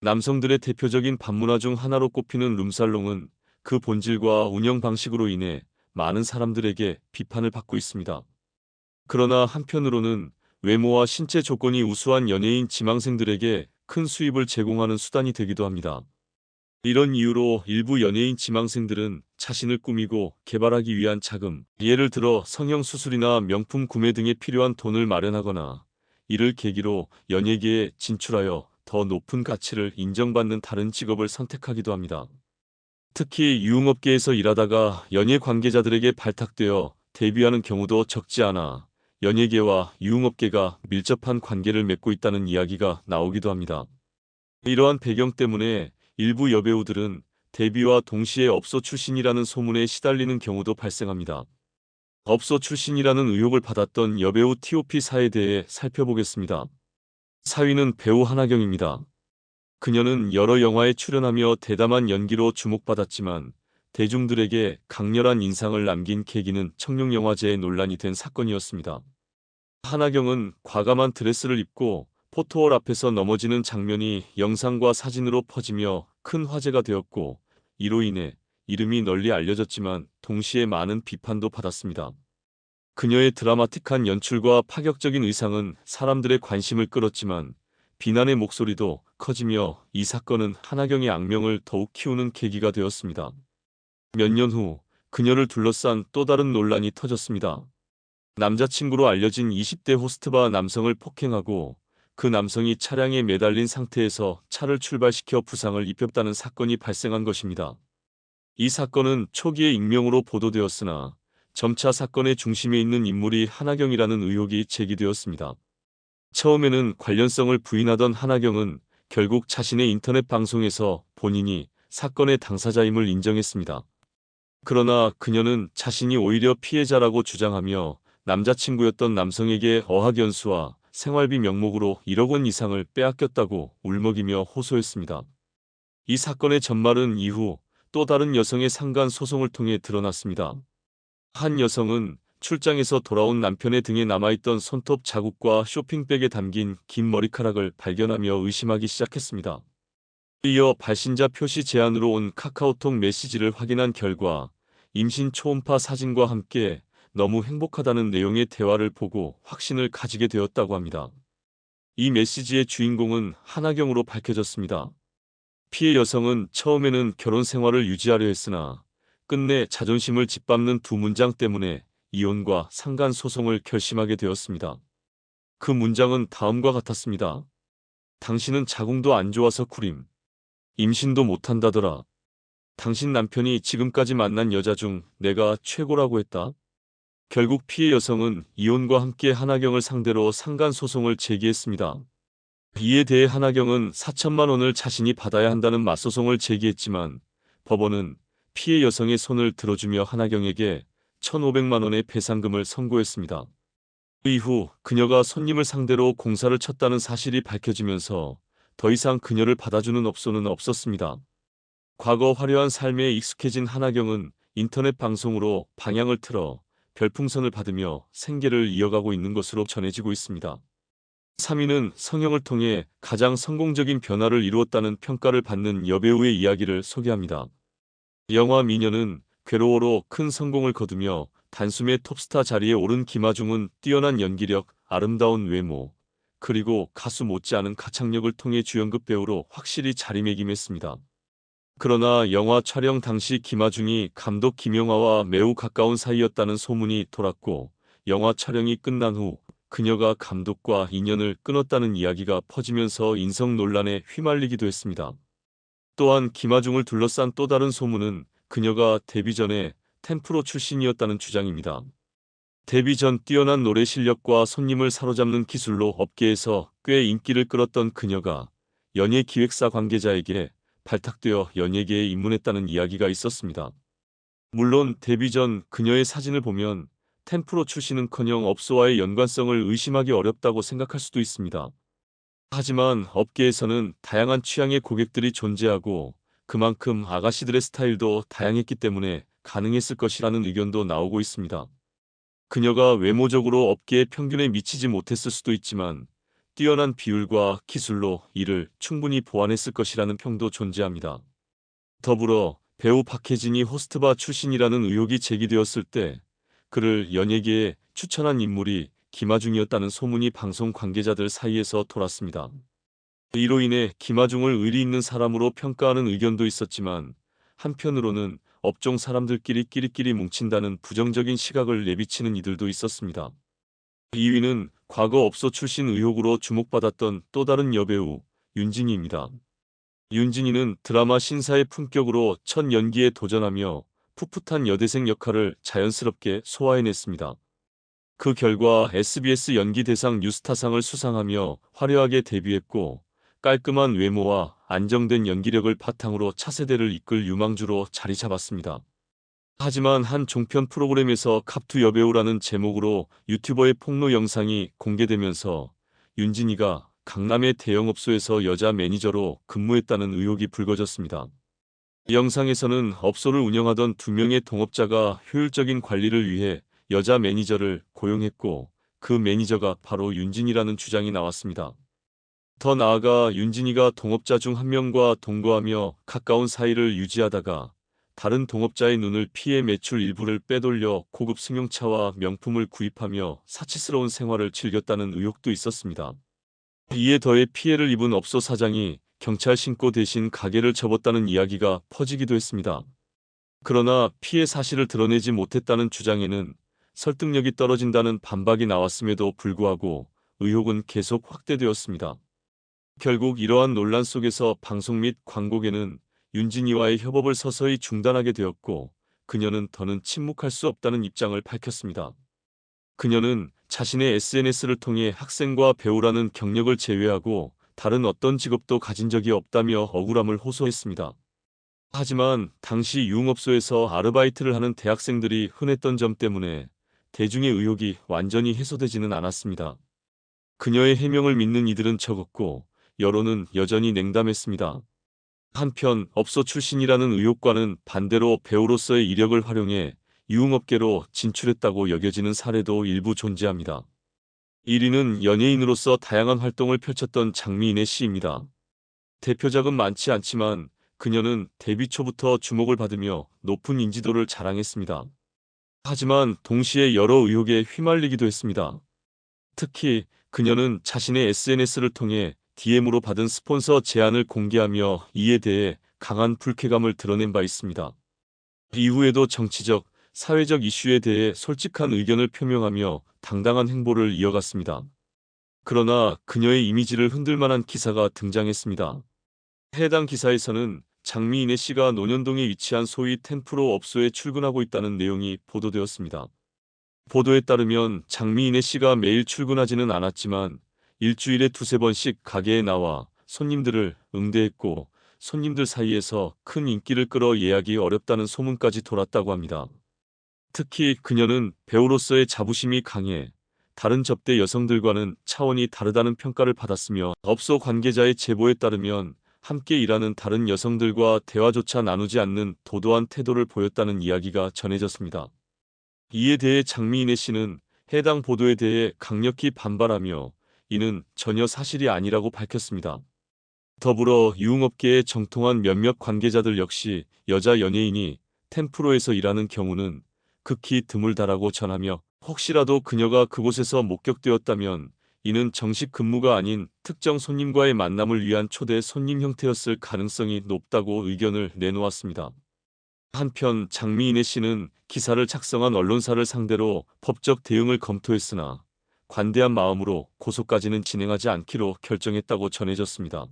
남성들의 대표적인 밤문화 중 하나로 꼽히는 룸살롱은 그 본질과 운영 방식으로 인해 많은 사람들에게 비판을 받고 있습니다. 그러나 한편으로는 외모와 신체 조건이 우수한 연예인 지망생들에게 큰 수입을 제공하는 수단이 되기도 합니다. 이런 이유로 일부 연예인 지망생들은 자신을 꾸미고 개발하기 위한 자금, 예를 들어 성형수술이나 명품 구매 등에 필요한 돈을 마련하거나 이를 계기로 연예계에 진출하여 더 높은 가치를 인정받는 다른 직업을 선택하기도 합니다. 특히 유흥업계에서 일하다가 연예 관계자들에게 발탁되어 데뷔하는 경우도 적지 않아 연예계와 유흥업계가 밀접한 관계를 맺고 있다는 이야기가 나오기도 합니다. 이러한 배경 때문에 일부 여배우들은 데뷔와 동시에 업소 출신이라는 소문에 시달리는 경우도 발생합니다. 업소 출신이라는 의혹을 받았던 여배우 TOP4에 대해 살펴보겠습니다. 4위는 배우 한하경입니다. 그녀는 여러 영화에 출연하며 대담한 연기로 주목받았지만 대중들에게 강렬한 인상을 남긴 계기는 청룡영화제에 논란이 된 사건이었습니다. 한하경은 과감한 드레스를 입고 포토월 앞에서 넘어지는 장면이 영상과 사진으로 퍼지며 큰 화제가 되었고 이로 인해 이름이 널리 알려졌지만 동시에 많은 비판도 받았습니다. 그녀의 드라마틱한 연출과 파격적인 의상은 사람들의 관심을 끌었지만 비난의 목소리도 커지며 이 사건은 한하경의 악명을 더욱 키우는 계기가 되었습니다. 몇 년 후 그녀를 둘러싼 또 다른 논란이 터졌습니다. 남자친구로 알려진 20대 호스트바 남성을 폭행하고 그 남성이 차량에 매달린 상태에서 차를 출발시켜 부상을 입혔다는 사건이 발생한 것입니다. 이 사건은 초기에 익명으로 보도되었으나 점차 사건의 중심에 있는 인물이 한하경이라는 의혹이 제기되었습니다. 처음에는 관련성을 부인하던 한하경은 결국 자신의 인터넷 방송에서 본인이 사건의 당사자임을 인정했습니다. 그러나 그녀는 자신이 오히려 피해자라고 주장하며 남자친구였던 남성에게 어학연수와 생활비 명목으로 1억 원 이상을 빼앗겼다고 울먹이며 호소했습니다. 이 사건의 전말은 이후 또 다른 여성의 상간 소송을 통해 드러났습니다. 한 여성은 출장에서 돌아온 남편의 등에 남아있던 손톱 자국과 쇼핑백에 담긴 긴 머리카락을 발견하며 의심하기 시작했습니다. 이어 발신자 표시 제안으로 온 카카오톡 메시지를 확인한 결과 임신 초음파 사진과 함께 너무 행복하다는 내용의 대화를 보고 확신을 가지게 되었다고 합니다. 이 메시지의 주인공은 한하경으로 밝혀졌습니다. 피해 여성은 처음에는 결혼 생활을 유지하려 했으나 끝내 자존심을 짓밟는 두 문장 때문에 이혼과 상간 소송을 결심하게 되었습니다. 그 문장은 다음과 같았습니다. 당신은 자궁도 안 좋아서 구림. 임신도 못한다더라. 당신 남편이 지금까지 만난 여자 중 내가 최고라고 했다. 결국 피해 여성은 이혼과 함께 한하경을 상대로 상간 소송을 제기했습니다. 이에 대해 한하경은 4천만 원을 자신이 받아야 한다는 맞소송을 제기했지만 법원은 피해 여성의 손을 들어주며 한하경에게 1,500만 원의 배상금을 선고했습니다. 이후 그녀가 손님을 상대로 공사를 쳤다는 사실이 밝혀지면서 더 이상 그녀를 받아주는 업소는 없었습니다. 과거 화려한 삶에 익숙해진 한하경은 인터넷 방송으로 방향을 틀어 별풍선을 받으며 생계를 이어가고 있는 것으로 전해지고 있습니다. 3위는 성형을 통해 가장 성공적인 변화를 이루었다는 평가를 받는 여배우의 이야기를 소개합니다. 영화 미녀는 괴로워로 큰 성공을 거두며 단숨에 톱스타 자리에 오른 김하중은 뛰어난 연기력, 아름다운 외모, 그리고 가수 못지않은 가창력을 통해 주연급 배우로 확실히 자리매김했습니다. 그러나 영화 촬영 당시 김하중이 감독 김영하와 매우 가까운 사이였다는 소문이 돌았고 영화 촬영이 끝난 후 그녀가 감독과 인연을 끊었다는 이야기가 퍼지면서 인성 논란에 휘말리기도 했습니다. 또한 김하중을 둘러싼 또 다른 소문은 그녀가 데뷔 전에 템프로 출신이었다는 주장입니다. 데뷔 전 뛰어난 노래 실력과 손님을 사로잡는 기술로 업계에서 꽤 인기를 끌었던 그녀가 연예 기획사 관계자에게 발탁되어 연예계에 입문했다는 이야기가 있었습니다. 물론 데뷔 전 그녀의 사진을 보면 템프로 출신은커녕 업소와의 연관성을 의심하기 어렵다고 생각할 수도 있습니다. 하지만 업계에서는 다양한 취향의 고객들이 존재하고 그만큼 아가씨들의 스타일도 다양했기 때문에 가능했을 것이라는 의견도 나오고 있습니다. 그녀가 외모적으로 업계의 평균에 미치지 못했을 수도 있지만 뛰어난 비율과 기술로 이를 충분히 보완했을 것이라는 평도 존재합니다. 더불어 배우 박해진이 호스트바 출신이라는 의혹이 제기되었을 때 그를 연예계에 추천한 인물이 김하중이었다는 소문이 방송 관계자들 사이에서 돌았습니다. 이로 인해 김하중을 의리 있는 사람으로 평가하는 의견도 있었지만 한편으로는 업종 사람들끼리 끼리끼리 뭉친다는 부정적인 시각을 내비치는 이들도 있었습니다. 2위는 과거 업소 출신 의혹으로 주목받았던 또 다른 여배우 윤진이입니다. 윤진이는 드라마 신사의 품격으로 첫 연기에 도전하며 풋풋한 여대생 역할을 자연스럽게 소화해냈습니다. 그 결과 SBS 연기대상 뉴스타상을 수상하며 화려하게 데뷔했고 깔끔한 외모와 안정된 연기력을 바탕으로 차세대를 이끌 유망주로 자리 잡았습니다. 하지만 한 종편 프로그램에서 갑투 여배우라는 제목으로 유튜버의 폭로 영상이 공개되면서 윤진이가 강남의 대형업소에서 여자 매니저로 근무했다는 의혹이 불거졌습니다. 영상에서는 업소를 운영하던 2명의 동업자가 효율적인 관리를 위해 여자 매니저를 고용했고 그 매니저가 바로 윤진이라는 주장이 나왔습니다. 더 나아가 윤진이가 동업자 중 한 명과 동거하며 가까운 사이를 유지하다가 다른 동업자의 눈을 피해 매출 일부를 빼돌려 고급 승용차와 명품을 구입하며 사치스러운 생활을 즐겼다는 의혹도 있었습니다. 이에 더해 피해를 입은 업소 사장이 경찰 신고 대신 가게를 접었다는 이야기가 퍼지기도 했습니다. 그러나 피해 사실을 드러내지 못했다는 주장에는 설득력이 떨어진다는 반박이 나왔음에도 불구하고 의혹은 계속 확대되었습니다. 결국 이러한 논란 속에서 방송 및 광고계는 윤진이와의 협업을 서서히 중단하게 되었고 그녀는 더는 침묵할 수 없다는 입장을 밝혔습니다. 그녀는 자신의 SNS를 통해 학생과 배우라는 경력을 제외하고 다른 어떤 직업도 가진 적이 없다며 억울함을 호소했습니다. 하지만 당시 유흥업소에서 아르바이트를 하는 대학생들이 흔했던 점 때문에 대중의 의혹이 완전히 해소되지는 않았습니다. 그녀의 해명을 믿는 이들은 적었고 여론은 여전히 냉담했습니다. 한편 업소 출신이라는 의혹과는 반대로 배우로서의 이력을 활용해 유흥업계로 진출했다고 여겨지는 사례도 일부 존재합니다. 1위는 연예인으로서 다양한 활동을 펼쳤던 장미인의 씨입니다. 대표작은 많지 않지만 그녀는 데뷔 초부터 주목을 받으며 높은 인지도를 자랑했습니다. 하지만 동시에 여러 의혹에 휘말리기도 했습니다. 특히 그녀는 자신의 SNS를 통해 DM으로 받은 스폰서 제안을 공개하며 이에 대해 강한 불쾌감을 드러낸 바 있습니다. 이후에도 정치적, 사회적 이슈에 대해 솔직한 의견을 표명하며 당당한 행보를 이어갔습니다. 그러나 그녀의 이미지를 흔들 만한 기사가 등장했습니다. 해당 기사에서는 장미인의 씨가 논현동에 위치한 소위 10프로 업소에 출근하고 있다는 내용이 보도되었습니다. 보도에 따르면 장미인의 씨가 매일 출근하지는 않았지만 일주일에 2~3번씩 가게에 나와 손님들을 응대했고 손님들 사이에서 큰 인기를 끌어 예약이 어렵다는 소문까지 돌았다고 합니다. 특히 그녀는 배우로서의 자부심이 강해 다른 접대 여성들과는 차원이 다르다는 평가를 받았으며 업소 관계자의 제보에 따르면 함께 일하는 다른 여성들과 대화조차 나누지 않는 도도한 태도를 보였다는 이야기가 전해졌습니다. 이에 대해 장미인의 씨는 해당 보도에 대해 강력히 반발하며 이는 전혀 사실이 아니라고 밝혔습니다. 더불어 유흥업계에 정통한 몇몇 관계자들 역시 여자 연예인이 10프로에서 일하는 경우는 극히 드물다라고 전하며 혹시라도 그녀가 그곳에서 목격되었다면 이는 정식 근무가 아닌 특정 손님과의 만남을 위한 초대 손님 형태였을 가능성이 높다고 의견을 내놓았습니다. 한편 장미인의 씨는 기사를 작성한 언론사를 상대로 법적 대응을 검토했으나 관대한 마음으로 고소까지는 진행하지 않기로 결정했다고 전해졌습니다.